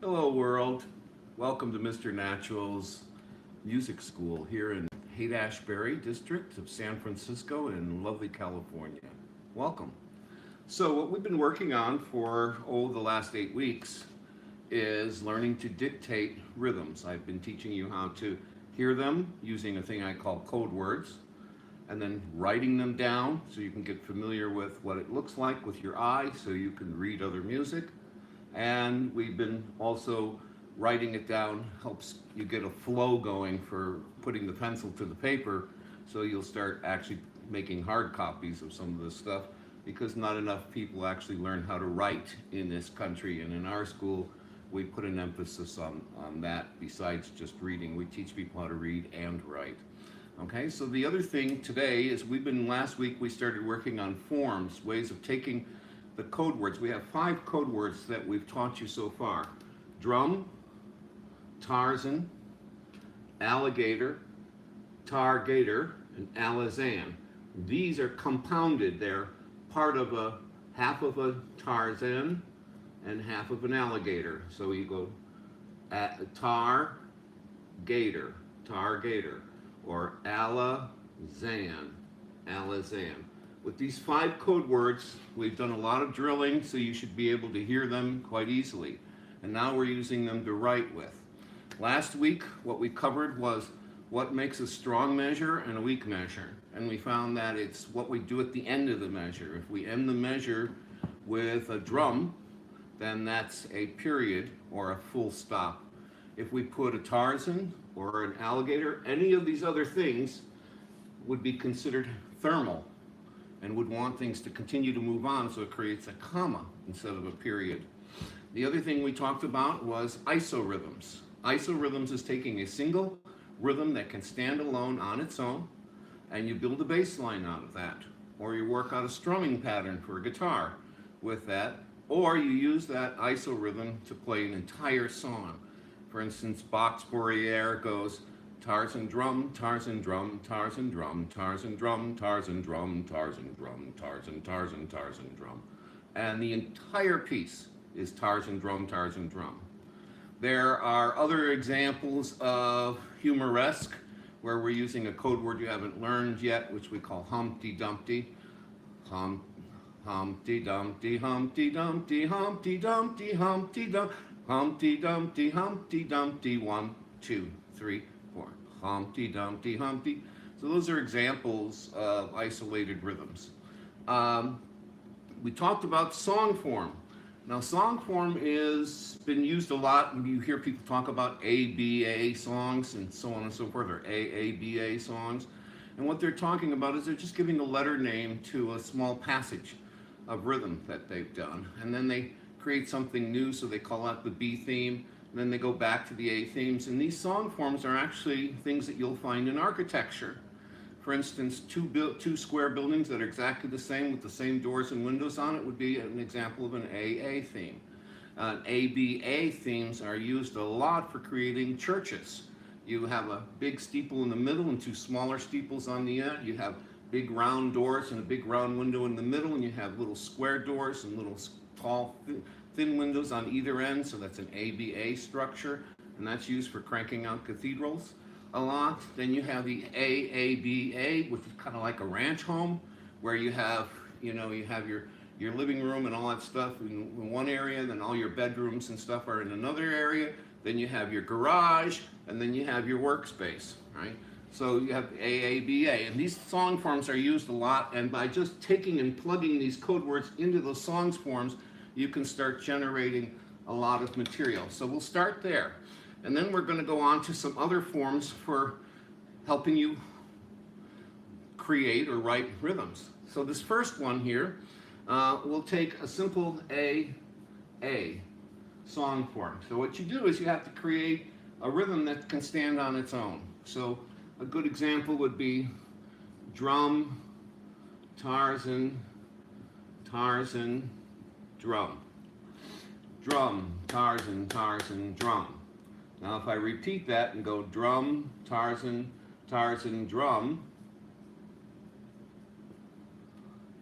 Hello world, welcome to Mr. Natural's music school here in Haight-Ashbury district of San Francisco in lovely California. Welcome. So what we've been working on for the last 8 weeks is learning to dictate rhythms. I've been teaching you how to hear them using a thing I call code words and then writing them down so you can get familiar with what it looks like with your eye so you can read other music. And we've been also writing it down helps you get a flow going for putting the pencil to the paper, so you'll start actually making hard copies of some of this stuff, because not enough people actually learn how to write in this country. And in our school we put an emphasis on that. Besides just reading, we teach people how to read and write. Okay, so the other thing today is last week we started working on forms, ways of taking the code words. We have 5 code words that we've taught you so far: drum, Tarzan, alligator, tar-gator, and alazan. These are compounded. They're part of half of a Tarzan and half of an alligator. So you go tar-gator, tar-gator, or alazan, alazan. With these 5 code words, we've done a lot of drilling, so you should be able to hear them quite easily. And now we're using them to write with. Last week, what we covered was what makes a strong measure and a weak measure. And we found that it's what we do at the end of the measure. If we end the measure with a drum, then that's a period or a full stop. If we put a Tarzan or an alligator, any of these other things would be considered thermal and would want things to continue to move on, so it creates a comma instead of a period. The other thing we talked about was isorhythms. Isorhythms is taking a single rhythm that can stand alone on its own, and you build a bass line out of that. Or you work out a strumming pattern for a guitar with that, or you use that isorhythm to play an entire song. For instance, Bach's Bourriere goes Tarzan drum, Tarzan drum, Tarzan drum, Tarzan drum, Tarzan drum, Tarzan drum, Tarzan, Tarzan, Tarzan drum. And the entire piece is Tarzan drum, Tarzan drum. There are other examples of humoresque where we're using a code word you haven't learned yet, which we call Humpty Dumpty. Humpty Dumpty, Humpty Dumpty, Humpty Dumpty, Humpty Dumpty, Humpty Dumpty, Humpty Dumpty, 1, 2, 3, 4. Humpty Dumpty, Humpty. So those are examples of isolated rhythms. We talked about song form. Now, song form is been used a lot, and you hear people talk about ABA songs and so on and so forth, or AABA songs. And what they're talking about is they're just giving a letter name to a small passage of rhythm that they've done. And then they create something new, so they call out the B theme, and then they go back to the A themes. And these song forms are actually things that you'll find in architecture. For instance, two square buildings that are exactly the same with the same doors and windows on it would be an example of an AA theme. ABA themes are used a lot for creating churches. You have a big steeple in the middle and 2 smaller steeples on the end. You have big round doors and a big round window in the middle, and you have little square doors and little tall, thin windows on either end, so that's an ABA structure, and that's used for cranking out cathedrals a lot. Then you have the AABA, which is kind of like a ranch home, where you have, you have your living room and all that stuff in one area, then all your bedrooms and stuff are in another area, then you have your garage, and then you have your workspace, right? So you have AABA, and these song forms are used a lot, and by just taking and plugging these code words into those songs forms, you can start generating a lot of material. So we'll start there. And then we're going to go on to some other forms for helping you create or write rhythms. So this first one here, we'll take a simple A song form. So what you do is you have to create a rhythm that can stand on its own. So a good example would be drum, Tarzan, Tarzan, drum. Drum, Tarzan, Tarzan, drum. Now if I repeat that and go drum, Tarzan, Tarzan, drum,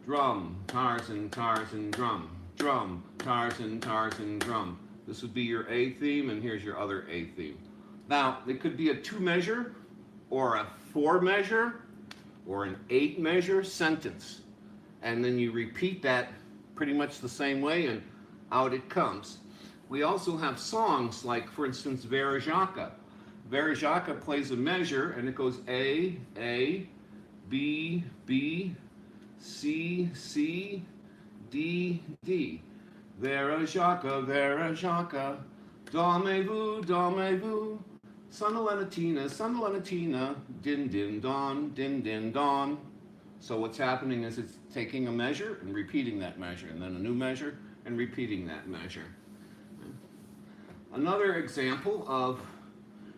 drum, Tarzan, Tarzan, drum, drum, Tarzan, Tarzan, drum, This would be your A theme, and here's your other A theme. Now, it could be a 2-measure, or a 4-measure, or an 8-measure sentence. And then you repeat that pretty much the same way, and out it comes. We also have songs like, for instance, Verejaka. Verejaka plays a measure, and it goes A, B, B, C, C, D, D. Verejaka, dormez-vous, sonalenatina, din din don. So what's happening is it's taking a measure and repeating that measure, and then a new measure and repeating that measure. Another example of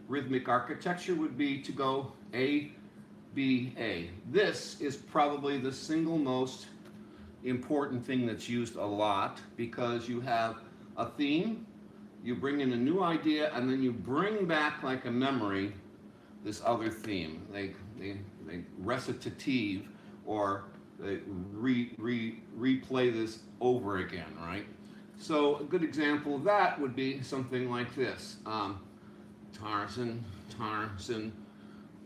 rhythmic architecture would be to go A, B, A. This is probably the single most important thing that's used a lot, because you have a theme, you bring in a new idea, and then you bring back like a memory this other theme. They recitative, or they replay this over again, right? So a good example of that would be something like this. Tarzan, Tarzan,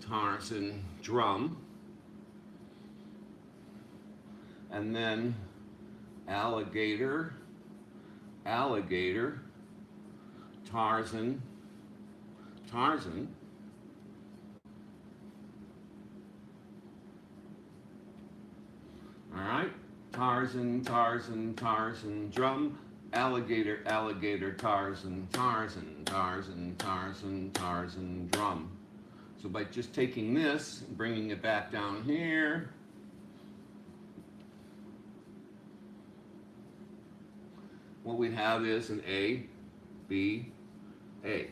Tarzan, drum. And then alligator, alligator, Tarzan, Tarzan. All right, Tarzan, Tarzan, Tarzan, drum, alligator, alligator, Tarzan, Tarzan, Tarzan, Tarzan, Tarzan, drum. So by just taking this and bringing it back down here, what we have is an A, B, A.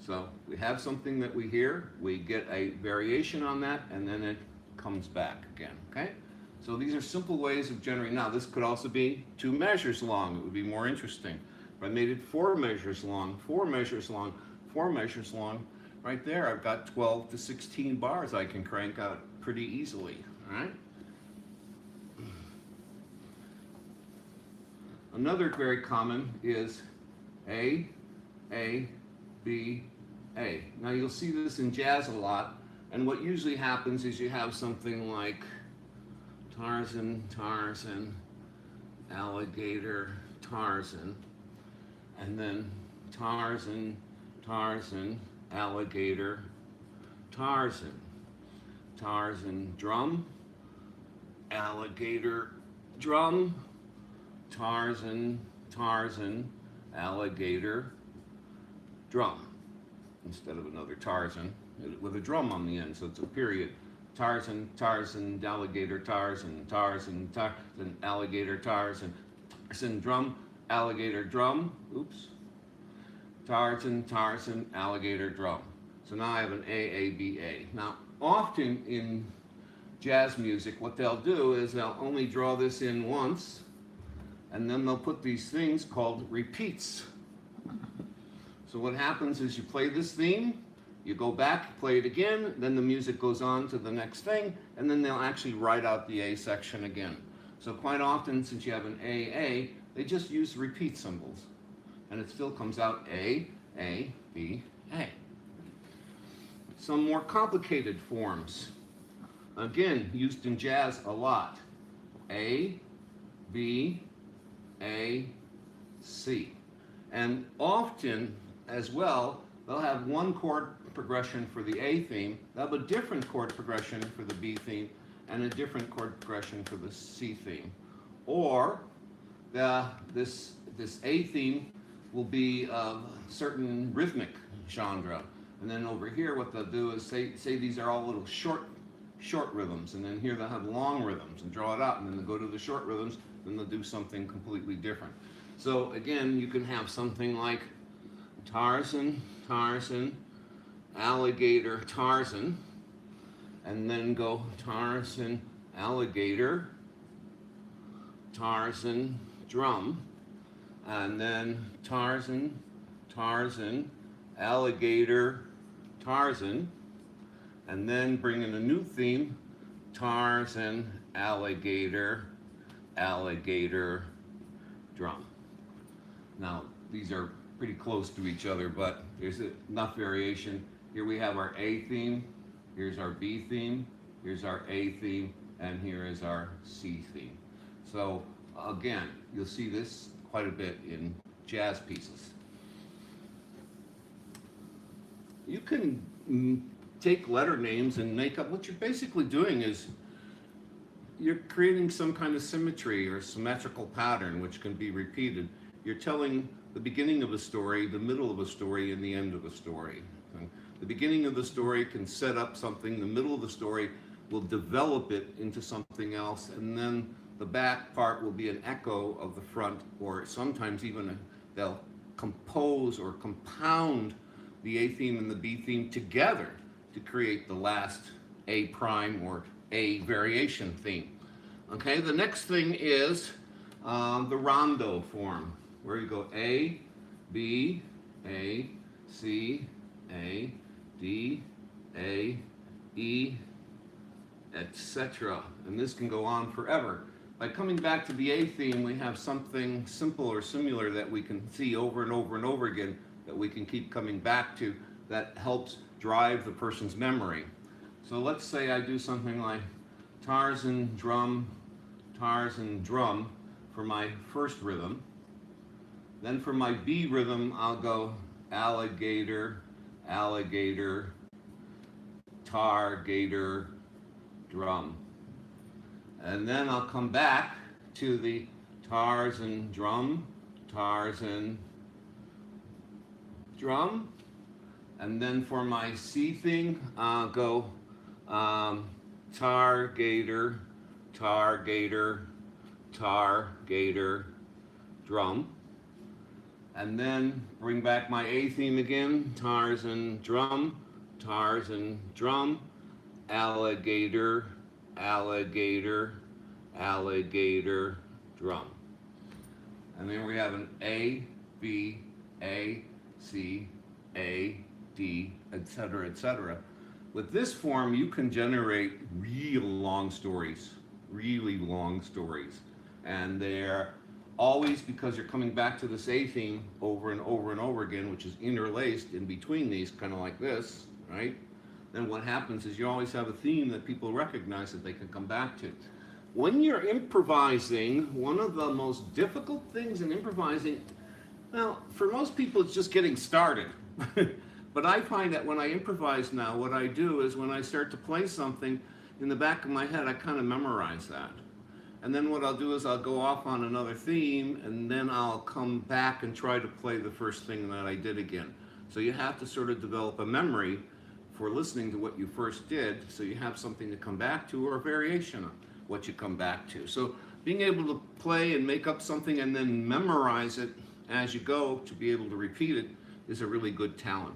So we have something that we hear, we get a variation on that, and then it comes back again, okay? So these are simple ways of generating. Now this could also be 2 measures long. It would be more interesting. If I made it 4 measures long, 4 measures long, 4 measures long, right there I've got 12 to 16 bars I can crank out pretty easily, all right? Another very common is A, B, A. Now you'll see this in jazz a lot, and what usually happens is you have something like Tarzan, Tarzan, alligator, Tarzan, and then Tarzan, Tarzan, alligator, Tarzan, Tarzan, drum, alligator, drum, Tarzan, Tarzan, alligator, drum, instead of another Tarzan with a drum on the end, so it's a period. Tarzan, Tarzan, alligator, Tarzan, Tarzan, Tarzan, alligator, Tarzan, Tarzan, drum, alligator, drum, oops, Tarzan, Tarzan, alligator, drum. So now I have an A, B, A. Now, often in jazz music, what they'll do is they'll only draw this in once, and then they'll put these things called repeats. So what happens is you play this theme, you go back, play it again, then the music goes on to the next thing, and then they'll actually write out the A section again. So quite often, since you have an A, they just use repeat symbols, and it still comes out A, B, A. Some more complicated forms, again, used in jazz a lot. A, B, A, C. And often, as well, they'll have one chord progression for the A theme, they'll have a different chord progression for the B theme, and a different chord progression for the C theme. Or this A theme will be of certain rhythmic genre. And then over here, what they'll do is say these are all little short rhythms, and then here they'll have long rhythms and draw it out, and then they'll go to the short rhythms, then they'll do something completely different. So again, you can have something like Tarzan, Tarzan, alligator, Tarzan, and then go Tarzan, alligator, Tarzan, drum, and then Tarzan, Tarzan, alligator, Tarzan, and then bring in a new theme, Tarzan, alligator, alligator, drum. Now, these are pretty close to each other, but there's enough variation. Here we have our A theme, here's our B theme, here's our A theme, and here is our C theme. So again, you'll see this quite a bit in jazz pieces. You can take letter names and make up, what you're basically doing is you're creating some kind of symmetry or symmetrical pattern which can be repeated. You're telling the beginning of a story, the middle of a story, and the end of a story. The beginning of the story can set up something, the middle of the story will develop it into something else, and then the back part will be an echo of the front, or sometimes even they'll compose or compound the A theme and the B theme together to create the last A prime or A variation theme. Okay, the next thing is the Rondo form, where you go A, B, A, C, A, D, A, E, etc. And this can go on forever. By coming back to the A theme, we have something simple or similar that we can see over and over and over again, that we can keep coming back to, that helps drive the person's memory. So let's say I do something like Tarzan drum for my first rhythm. Then for my B rhythm, I'll go alligator, alligator, tar, gator, drum. And then I'll come back to the Tarzan drum, and then for my C thing, I'll go tar, gator, tar, gator, tar, gator, drum. And then bring back my A theme again, Tarzan drum, alligator, alligator, alligator, drum. And then we have an A, B, A, C, A, D, etc., etc. With this form, you can generate real long stories, really long stories. And they're always, because you're coming back to this A theme over and over and over again, which is interlaced in between these, kind of like this, right? Then what happens is you always have a theme that people recognize that they can come back to. When you're improvising, one of the most difficult things in improvising, well, for most people it's just getting started. But I find that when I improvise now, what I do is when I start to play something, in the back of my head I kind of memorize that. And then what I'll do is I'll go off on another theme, and then I'll come back and try to play the first thing that I did again. So you have to sort of develop a memory for listening to what you first did, so you have something to come back to, or a variation of what you come back to. So being able to play and make up something and then memorize it as you go to be able to repeat it is a really good talent.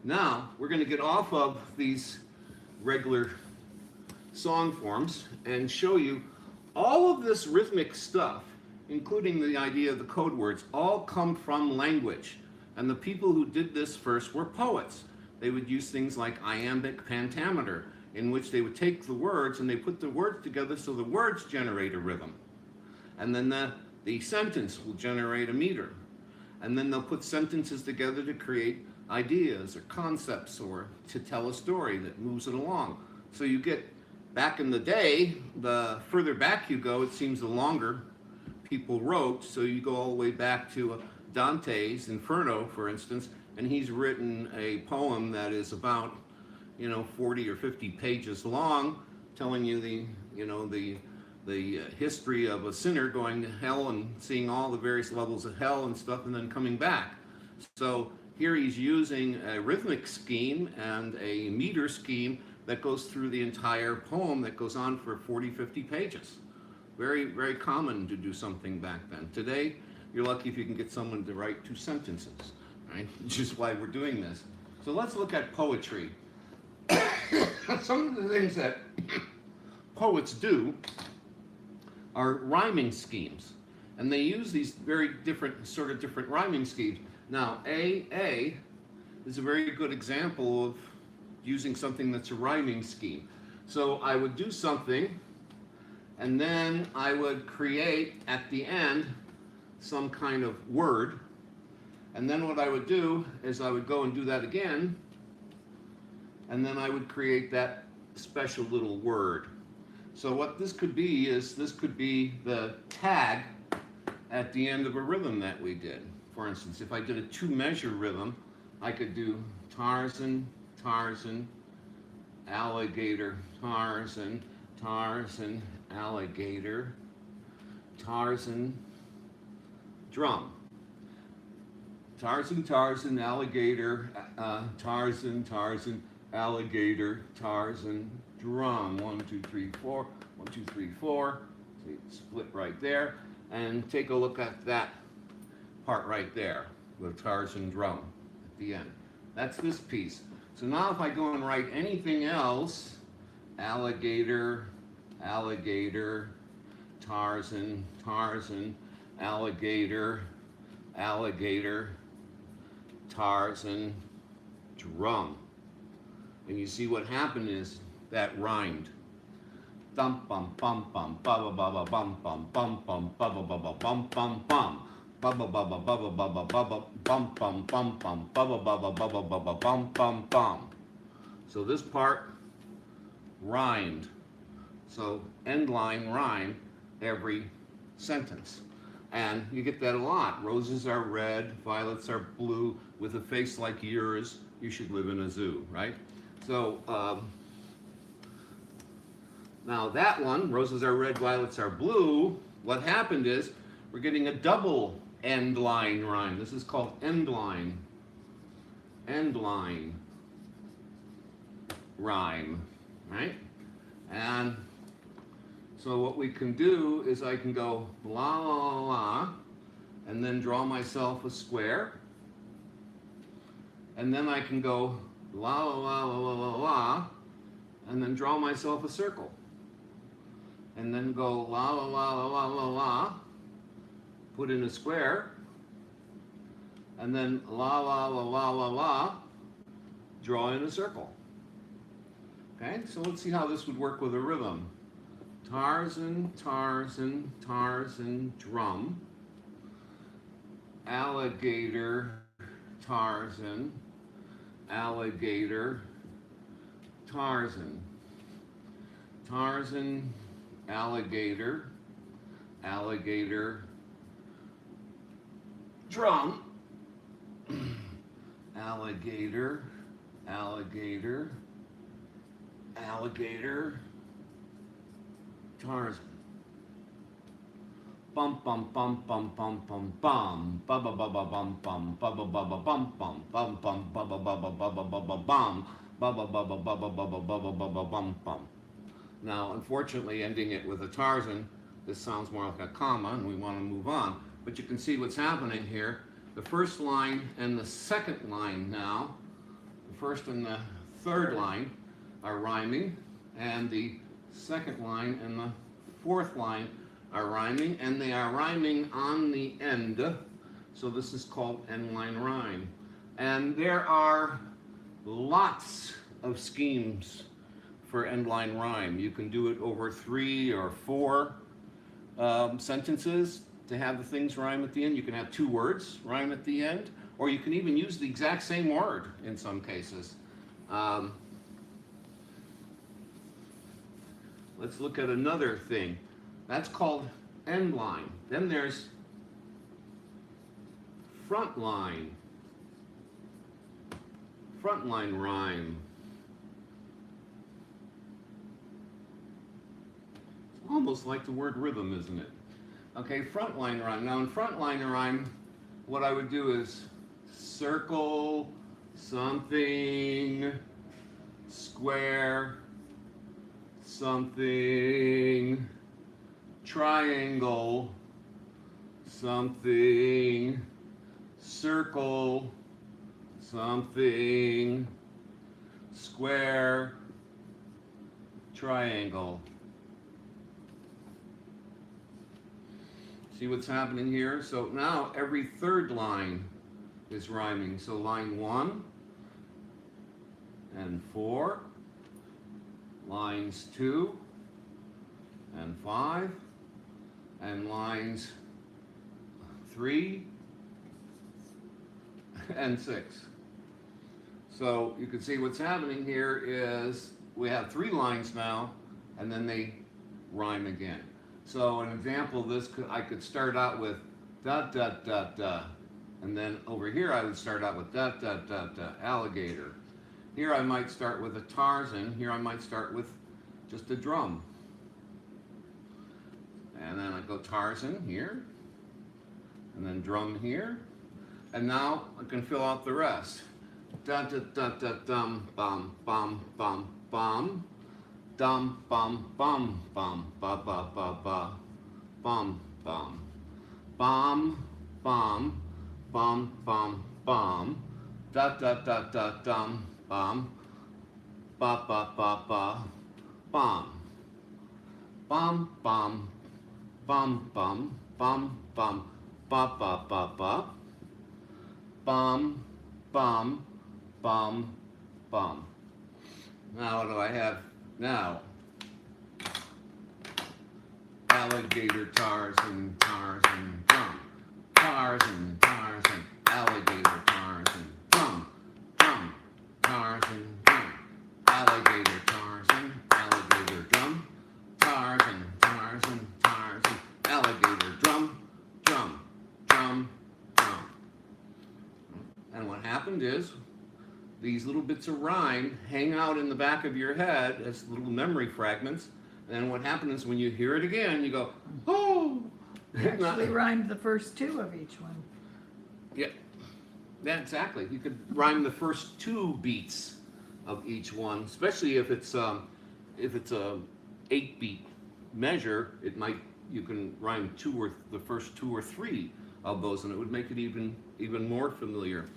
Now we're going to get off of these regular song forms and show you all of this rhythmic stuff, including the idea of the code words, all come from language. And the people who did this first were poets. They would use things like iambic pentameter, in which they would take the words and they put the words together so the words generate a rhythm. And then the sentence will generate a meter. And then they'll put sentences together to create ideas or concepts, or to tell a story that moves it along. So you get, back in the day, the further back you go, it seems the longer people wrote. So you go all the way back to Dante's Inferno, for instance, and he's written a poem that is about, 40 or 50 pages long, telling you the history of a sinner going to hell and seeing all the various levels of hell and stuff, and then coming back. So here he's using a rhythmic scheme and a meter scheme that goes through the entire poem, that goes on for 40, 50 pages. Very, very common to do something back then. Today, you're lucky if you can get someone to write 2 sentences, right? Which is why we're doing this. So let's look at poetry. Some of the things that poets do are rhyming schemes. And they use these very different rhyming schemes. Now, A is a very good example of using something that's a rhyming scheme. So I would do something, and then I would create at the end some kind of word, And then what I would do is I would go and do that again, and then I would create that special little word. So what this could be is, this could be the tag at the end of a rhythm that we did. For instance, if I did a 2-measure rhythm, I could do Tarzan, Tarzan, alligator, Tarzan, Tarzan, alligator, Tarzan, drum. Tarzan, Tarzan, alligator, Tarzan, Tarzan, alligator, Tarzan, drum. 1, 2, 3, 4. 1, 2, 3, 4. So you split right there. And take a look at that part right there, the Tarzan drum at the end. That's this piece. So now if I go and write anything else, alligator, alligator, Tarzan, Tarzan, alligator, alligator, Tarzan, drum. And you see what happened is that rhymed. Dum bum bum bum ba ba ba ba bum bum bum bum ba ba ba ba bum bum bum ba ba ba ba ba ba ba ba ba ba bum bum bum bum ba ba ba ba ba ba ba ba bum bum bum. So this part rhymed. So end line rhyme every sentence. And you get that a lot. Roses are red, violets are blue. With a face like yours, you should live in a zoo, right? So now that one, roses are red, violets are blue, what happened is we're getting a double end line rhyme. This is called end line rhyme, right? And so what we can do is I can go la la la la, and then draw myself a square, and then I can go la la la la la la la, and then draw myself a circle, and then go la la la la la la la, put in a square, and then la la la la la la, draw in a circle. Okay, so let's see how this would work with a rhythm. Tarzan, Tarzan, Tarzan, drum. Alligator, Tarzan, alligator, Tarzan. Tarzan, alligator, alligator, drum. Alligator, alligator, alligator, Tarzan. Bum bum bum bum bum bum bum ba ba ba ba bum bum ba ba ba ba bum bum bum bum ba ba ba ba ba ba ba ba bum ba ba ba ba ba ba ba ba ba ba ba bum bum. Now, unfortunately, ending it with a Tarzan, this sounds more like a comma, and we want to move on. But you can see what's happening here. The first line and the second line now, the first and the third line are rhyming, and the second line and the fourth line are rhyming, and they are rhyming on the end. So this is called end line rhyme. And there are lots of schemes for end line rhyme. You can do it over 3 or 4 sentences to have the things rhyme at the end. You can have 2 words rhyme at the end, or you can even use the exact same word in some cases. Let's look at another thing. That's called end line. Then there's front line. Front line rhyme. It's almost like the word rhythm, isn't it? Okay, front line rhyme. Now in front line rhyme, what I would do is circle, something, square, something, triangle, something, circle, something, square, triangle. See what's happening here? So now every third line is rhyming. So line 1 and 4, lines 2 and 5, and lines 3, and 6. So you can see what's happening here is we have 3 lines now, and then they rhyme again. So an example of this, I could start out with da da da da, and then over here I would start out with da da da da, alligator. Here I might start with a Tarzan. Here I might start with just a drum. And then I go Tarzan here, and then drum here, and now I can fill out the rest. Da da da da dum bum bum bum bum, dum bum bum bum ba ba ba ba, bum bum, bum bum bum bum bum, da da da da dum bum, ba ba ba ba, bum, bum bum, bum bum bum bum, ba ba ba ba, bum bum bum bum. Now what do I have now? Alligator, Tarzan, Tarzan, drum. Tarzan, Tarzan, alligator, Tarzan, drum. Drum, Tarzan, drum. Alligator, Tarzan, alligator, drum. Tarzan, Tarzan, Tarzan, alligator, drum. Drum, drum, drum. And what happened is, these little bits of rhyme hang out in the back of your head as little memory fragments. And what happens is when you hear it again, you go, oh! You actually rhymed the first 2 of each one. Yeah, exactly. You could rhyme the first 2 beats of each one, especially if it's a 8-beat measure. You can rhyme the first 2 or 3 of those, and it would make it even more familiar.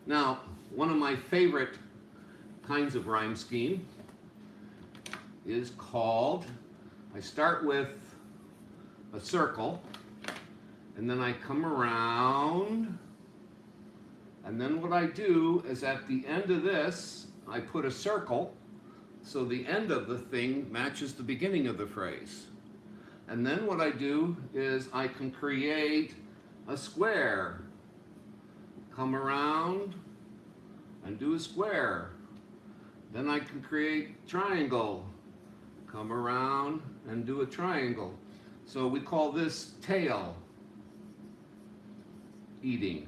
Now, one of my favorite kinds of rhyme scheme is called, I start with a circle, and then I come around, and then what I do is at the end of this, I put a circle, so the end of the thing matches the beginning of the phrase. And then what I do is I can create a square. Come around and do a square. Then I can create triangle. Come around and do a triangle. So we call this tail eating.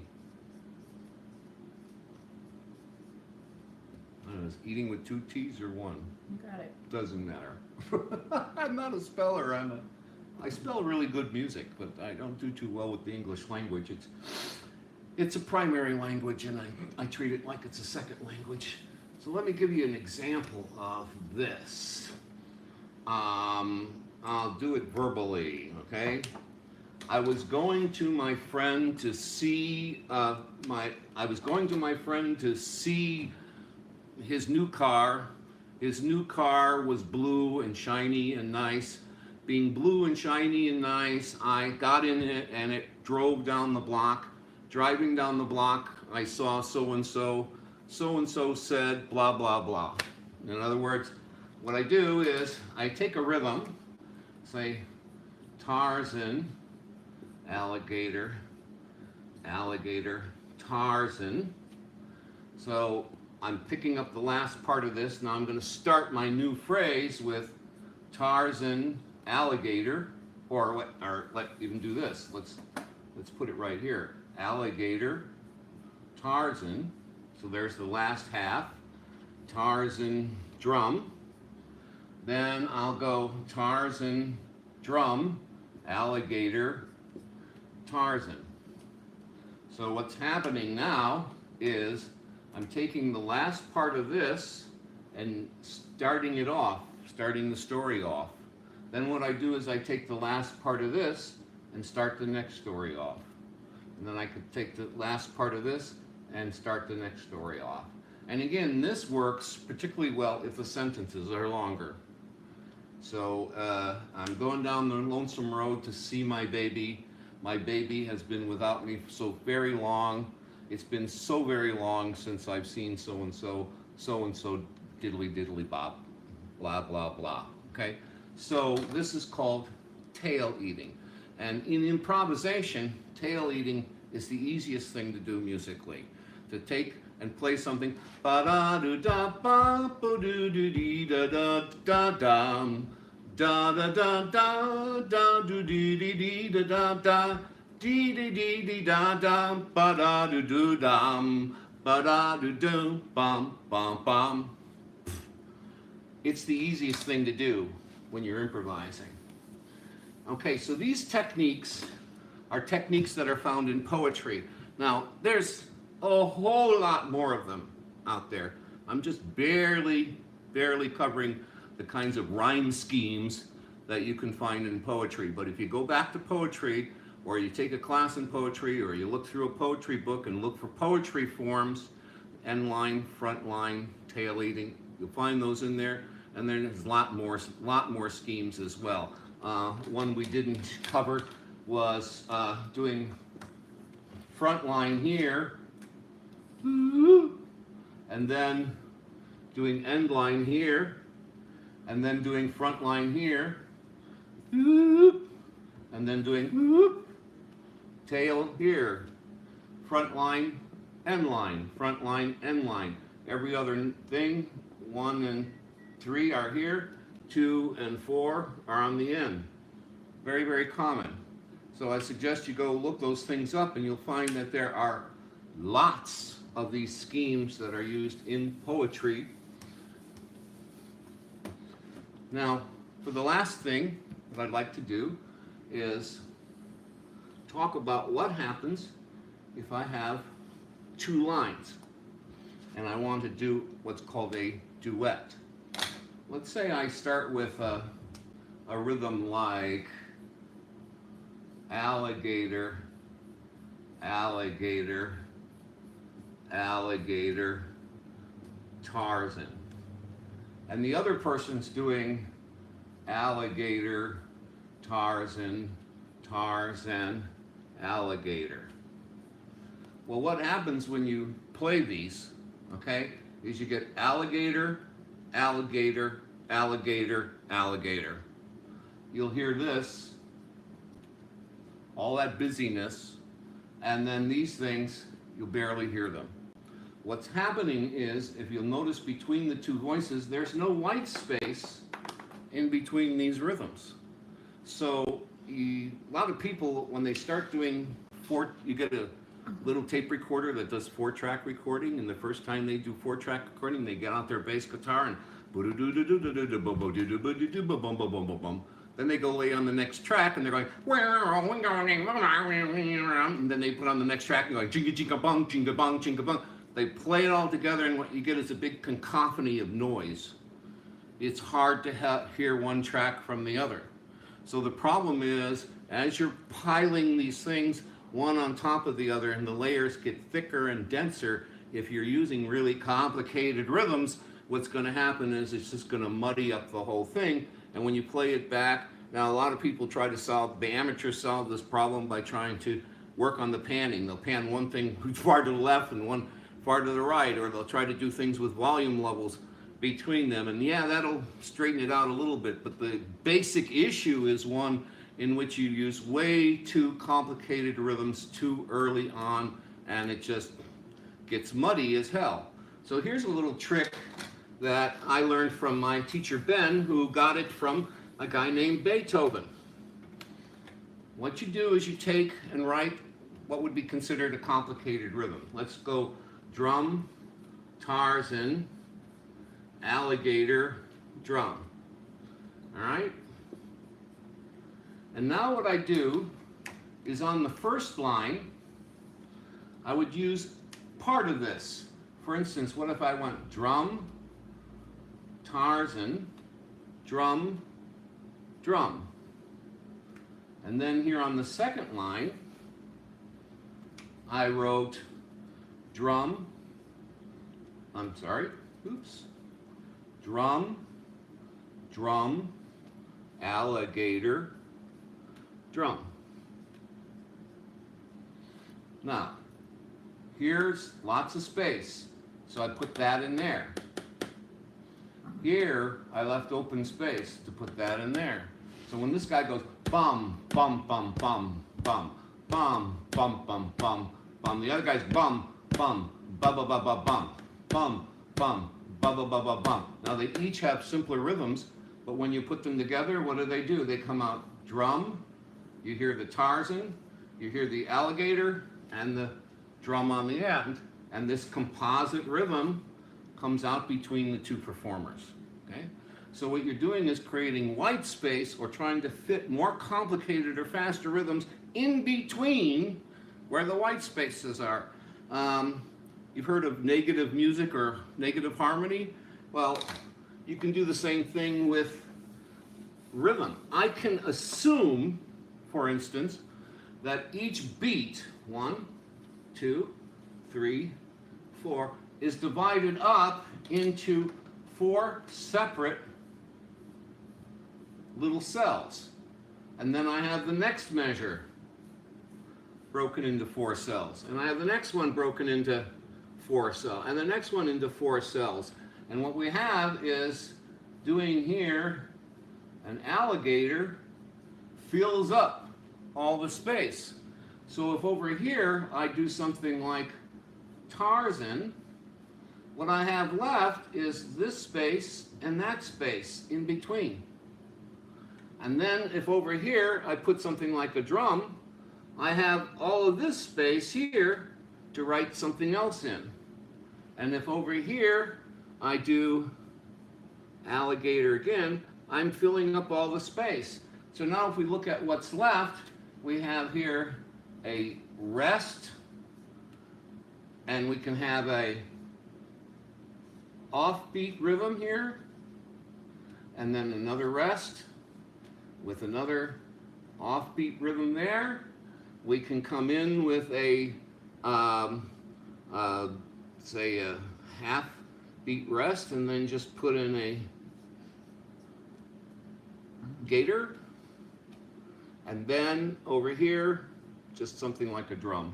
I don't know, is eating with 2 T's or 1? Got it. Doesn't matter. I'm not a speller. I spell really good music, but I don't do too well with the English language. It's a primary language, and I treat it like it's a second language. So let me give you an example of this. I'll do it verbally, okay? I was going to my friend to see his new car. His new car was blue and shiny and nice. Being blue and shiny and nice, I got in it and it drove down the block. Driving down the block, I saw so-and-so. So-and-so said blah, blah, blah. In other words, what I do is I take a rhythm, say Tarzan, alligator, alligator, Tarzan. So I'm picking up the last part of this. Now I'm going to start my new phrase with Tarzan, alligator, or let even do this. Let's put it right here. Alligator, Tarzan. So there's the last half. Tarzan, drum. Then I'll go Tarzan, drum, alligator, Tarzan. So what's happening now is I'm taking the last part of this and starting it off, starting the story off. Then what I do is I take the last part of this and start the next story off. And then I could take the last part of this and start the next story off. And again, this works particularly well if the sentences are longer. So I'm going down the lonesome road to see my baby. My baby has been without me so very long. It's been so very long since I've seen so-and-so, so-and-so, diddly bop, blah, blah, blah, okay? So this is called tail eating. And in improvisation, tail eating is the easiest thing to do musically. to take and play something. Ba da do da ba bo do do dee da da da dum. Da da da da da do dee dee dee da da da. Dee dee dee dee da da ba da do do dum. Ba da do do bum bum bum. It's the easiest thing to do when you're improvising. Okay, so these techniques are techniques that are found in poetry. Now, there's a whole lot more of them out there. I'm just barely covering the kinds of rhyme schemes that you can find in poetry. But if you go back to poetry, or you take a class in poetry, or you look through a poetry book and look for poetry forms, end line, front line, tail leading, you'll find those in there. And then there's a lot more schemes as well. One we didn't cover was doing front line here, and then doing end line here, and then doing front line here, and then doing tail here, front line, end line, front line, end line. Every other thing, 1 and 3 are here, 2 and 4 are on the end. Very common. So I suggest you go look those things up, and you'll find that there are lots of these schemes that are used in poetry. Now, for the last thing that I'd like to do is talk about what happens if I have 2 lines and I want to do what's called a duet. Let's say I start with a rhythm like alligator, alligator, alligator, Tarzan. And the other person's doing alligator, Tarzan, Tarzan, alligator. Well, what happens when you play these, okay, is you get alligator, alligator, alligator, alligator. You'll hear this, all that busyness, and then these things, you'll barely hear them. What's happening is, if you'll notice between the 2 voices, there's no white space in between these rhythms. So a lot of people, when they start doing you get a little tape recorder that does 4-track recording, and the first time they do 4-track recording, they get out their bass guitar and then they go lay on the next track, and they're going, and then they put on the next track and going, jinga jinga bong, jinga bong, jinga bong. They play it all together, and what you get is a big cacophony of noise. It's hard to hear one track from the other. So the problem is, as you're piling these things one on top of the other, and the layers get thicker and denser, if you're using really complicated rhythms, what's going to happen is it's just going to muddy up the whole thing. And when you play it back, now a lot of people try to the amateurs solve this problem by trying to work on the panning. They'll pan one thing far to the left and one far to the right, or they'll try to do things with volume levels between them. And yeah, that'll straighten it out a little bit, but the basic issue is one in which you use way too complicated rhythms too early on, and it just gets muddy as hell. So here's a little trick that I learned from my teacher Ben, who got it from a guy named Beethoven. What you do is you take and write what would be considered a complicated rhythm. Let's go drum, Tarzan, alligator, drum. All right? And now what I do is on the first line, I would use part of this. For instance, what if I went drum, Tarzan, drum, drum. And then here on the second line, I wrote drum, drum, drum, alligator, drum. Now, here's lots of space, so I put that in there. Here, I left open space to put that in there. So when this guy goes bum, bum, bum, bum, bum, bum, bum, bum, bum, bum, the other guy's bum, bum, ba ba ba ba bum, bum, bum, ba ba ba ba bum. Now they each have simpler rhythms, but when you put them together, what do? They come out drum, you hear the Tarzan, you hear the alligator, and the drum on the end, and this composite rhythm comes out between the two performers. Okay? So what you're doing is creating white space or trying to fit more complicated or faster rhythms in between where the white spaces are. You've heard of negative music or negative harmony? Well, you can do the same thing with rhythm. I can assume, for instance, that each beat, 1, 2, 3, 4, is divided up into 4 separate little cells. And then I have the next measure broken into 4 cells. And I have the next one broken into 4 cells. And the next one into 4 cells. And what we have is doing here, an alligator fills up all the space. So if over here I do something like Tarzan, what I have left is this space and that space in between. And then if over here I put something like a drum, I have all of this space here to write something else in. And if over here I do alligator again, I'm filling up all the space. So now if we look at what's left, we have here a rest, and we can have a offbeat rhythm here, and then another rest with another offbeat rhythm there. We can come in with a say a half beat rest, and then just put in a gator, and then over here just something like a drum.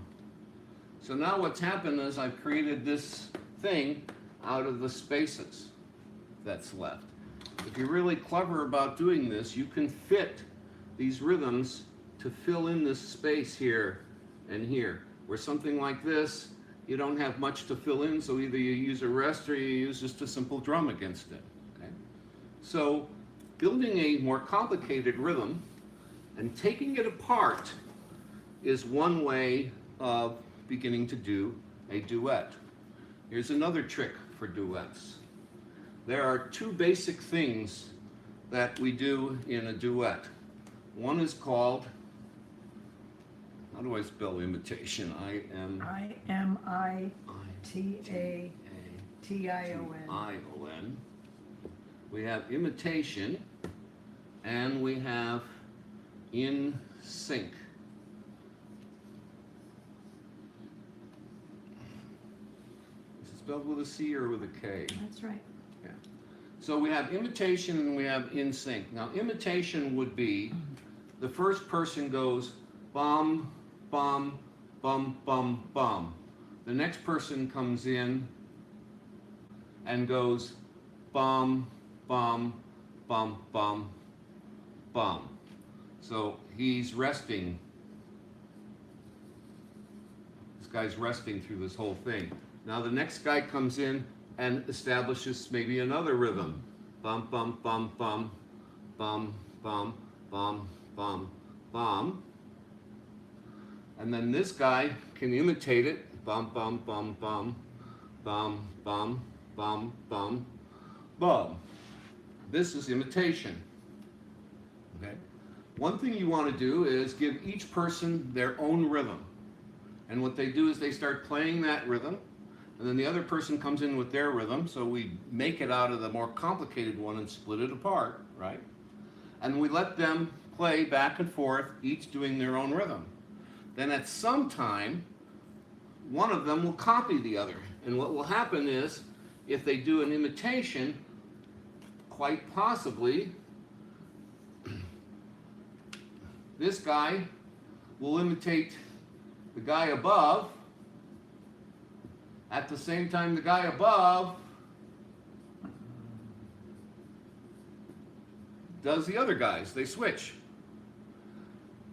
So now what's happened is I've created this thing out of the spaces that's left. If you're really clever about doing this, you can fit these rhythms to fill in this space here and here. Where something like this, you don't have much to fill in, so either you use a rest or you use just a simple drum against it. Okay? So building a more complicated rhythm and taking it apart is one way of beginning to do a duet. Here's another trick for duets. There are 2 basic things that we do in a duet. One is called, how do I spell imitation? I-M-I-T-A-T-I-O-N. We have imitation, and we have in sync. Is it spelled with a C or with a K? That's right. Yeah. So we have imitation and we have in sync. Now, imitation would be the first person goes bum, bum, bum, bum, bum. The next person comes in and goes bum, bum, bum, bum, bum. So he's resting. This guy's resting through this whole thing. Now the next guy comes in and establishes maybe another rhythm. Bum, bum, bum, bum, bum, bum, bum, bum, bum. And then this guy can imitate it. Bum, bum, bum, bum, bum, bum, bum, bum, bum. This is imitation. Okay? One thing you want to do is give each person their own rhythm. And what they do is they start playing that rhythm, and then the other person comes in with their rhythm, so we make it out of the more complicated one and split it apart, right? And we let them play back and forth, each doing their own rhythm. Then at some time, one of them will copy the other. And what will happen is, if they do an imitation, quite possibly, this guy will imitate the guy above. At the same time, the guy above does the other guys. They switch.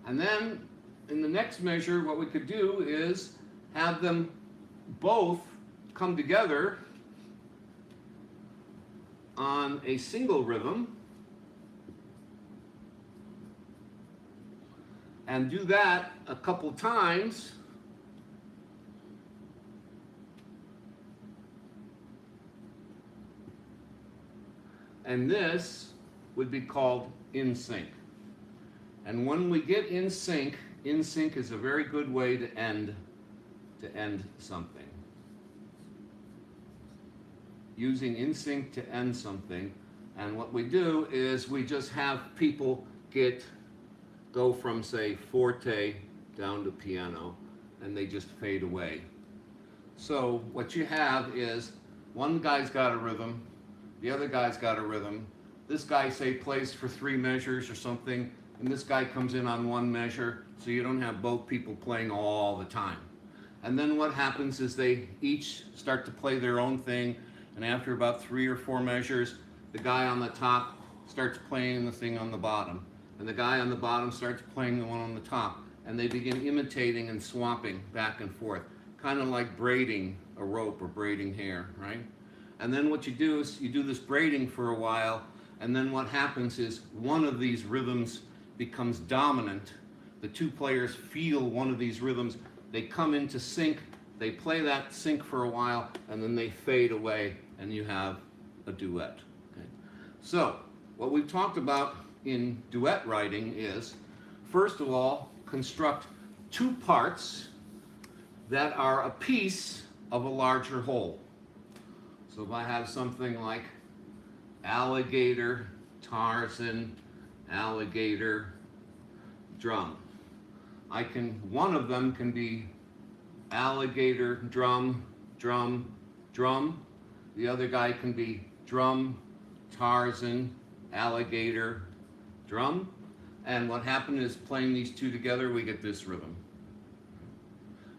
And then in the next measure, what we could do is have them both come together on a single rhythm and do that a couple times, and this would be called in sync. And when we get in sync is a very good way to end something. Using in sync to end something, and what we do is we just have people go from, say, forte down to piano, and they just fade away. So what you have is one guy's got a rhythm, the other guy's got a rhythm. This guy, say, plays for 3 measures or something, and this guy comes in on 1 measure, so you don't have both people playing all the time. And then what happens is they each start to play their own thing, and after about 3 or 4 measures, the guy on the top starts playing the thing on the bottom, and the guy on the bottom starts playing the one on the top, and they begin imitating and swapping back and forth, kind of like braiding a rope or braiding hair, right? And then what you do is you do this braiding for a while, and then what happens is one of these rhythms becomes dominant. The 2 players feel one of these rhythms, they come into sync, they play that sync for a while, and then they fade away, and you have a duet. Okay? So, what we've talked about in duet writing is, first of all, construct 2 parts that are a piece of a larger whole. So if I have something like alligator, Tarzan, alligator, drum, one of them can be alligator, drum, drum, drum. The other guy can be drum, Tarzan, alligator, drum. And what happened is playing these 2 together, we get this rhythm.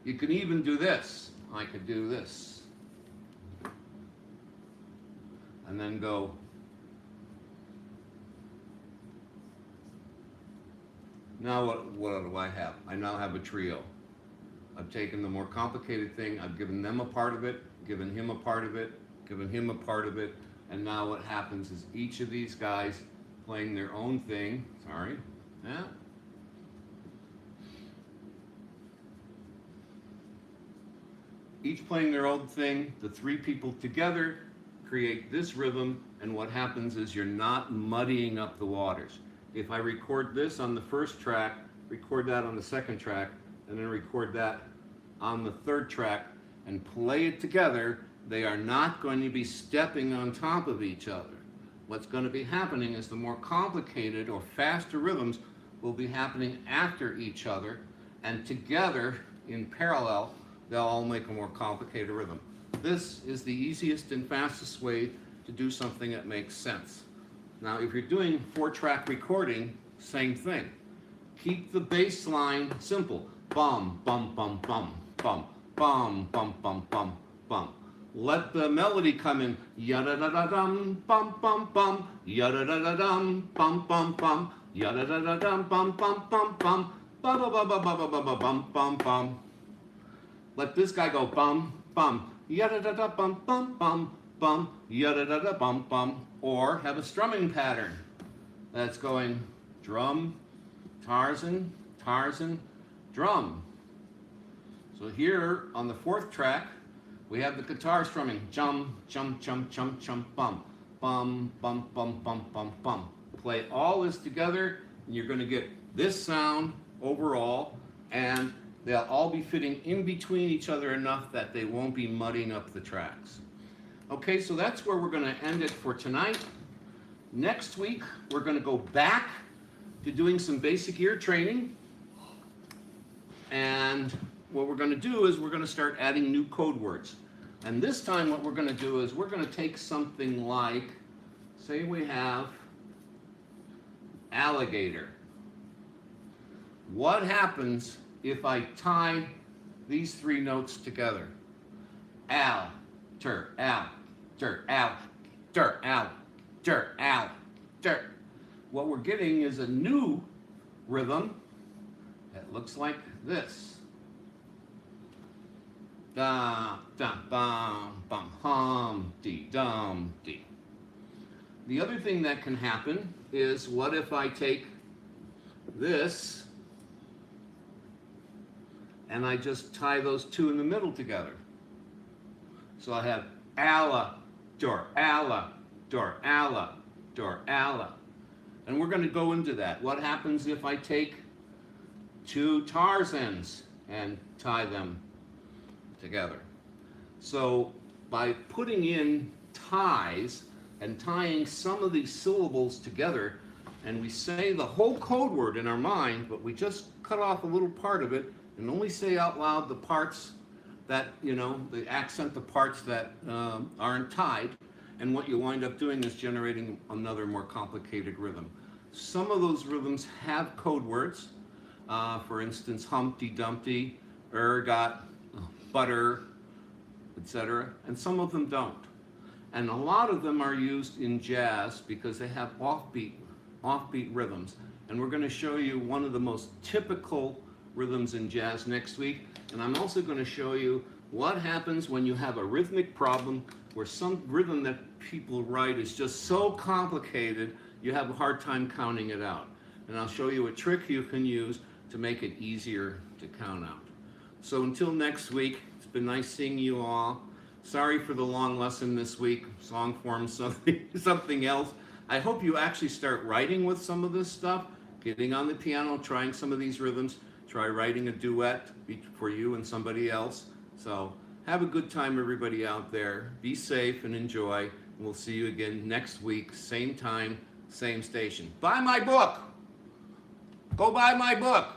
You can even do this. I could do this. And then go. Now what do I have? I now have a trio. I've taken the more complicated thing, I've given them a part of it, given him a part of it, given him a part of it, and now what happens is each of these guys playing their own thing, yeah. Each playing their own thing, the 3 people together create this rhythm, and what happens is you're not muddying up the waters. If I record this on the first track, record that on the second track, and then record that on the third track, and play it together, they are not going to be stepping on top of each other. What's going to be happening is the more complicated or faster rhythms will be happening after each other, and together, in parallel, they'll all make a more complicated rhythm. This is the easiest and fastest way to do something that makes sense. Now, if you're doing 4-track recording, same thing. Keep the bass line simple. Bum, bum, bum, bum, bum, bum, bum, bum, bum, bum. Let the melody come in. Yada-da-da-dum, bum, bum, bum. Yada-da-da-dum, bum, bum, bum. Yada-da-da-dum, bum, bum, bum, bum. Ba-ba-ba-ba-ba-ba-ba-bum, bum, bum. Let this guy go bum, bum. Yada-da-da, bum, bum, bum, bum. Yada-da-da, bum, bum. Or have a strumming pattern that's going drum, Tarzan, Tarzan, drum. So here on the 4th track, we have the guitar strumming. Chum, chum, chum, chum, chum, bum. Bum, bum, bum, bum, bum, bum. Play all this together, and you're going to get this sound overall, and they'll all be fitting in between each other enough that they won't be muddying up the tracks. Okay, so that's where we're going to end it for tonight. Next week, we're going to go back to doing some basic ear training. And what we're going to do is we're going to start adding new code words. And this time what we're going to do is we're going to take something like, say we have alligator. What happens if I tie these 3 notes together? Al, ter, al, ter, al, ter, al, ter, al, ter. What we're getting is a new rhythm that looks like this. da, da, bum, bum, Humpty Dumpty. The other thing that can happen is, what if I take this and I just tie those two in the middle together? So I have alla, dor, alla, dor, alla, dor, alla. And we're going to go into that. What happens if I take two Tarzans and tie them together? So by putting in ties and tying some of these syllables together, and we say the whole code word in our mind, but we just cut off a little part of it and only say out loud the parts that, the accent, the parts that aren't tied, and what you wind up doing is generating another more complicated rhythm. Some of those rhythms have code words. For instance, Humpty Dumpty, ergot, butter, etc. And some of them don't. And a lot of them are used in jazz because they have offbeat rhythms. And we're going to show you one of the most typical rhythms in jazz next week. And I'm also going to show you what happens when you have a rhythmic problem where some rhythm that people write is just so complicated you have a hard time counting it out. And I'll show you a trick you can use to make it easier to count out. So until next week, it's been nice seeing you all. Sorry for the long lesson this week. Song form, something else. I hope you actually start writing with some of this stuff, getting on the piano, trying some of these rhythms. Try writing a duet for you and somebody else. So have a good time, everybody out there. Be safe and enjoy. We'll see you again next week, same time, same station. Buy my book. Go buy my book.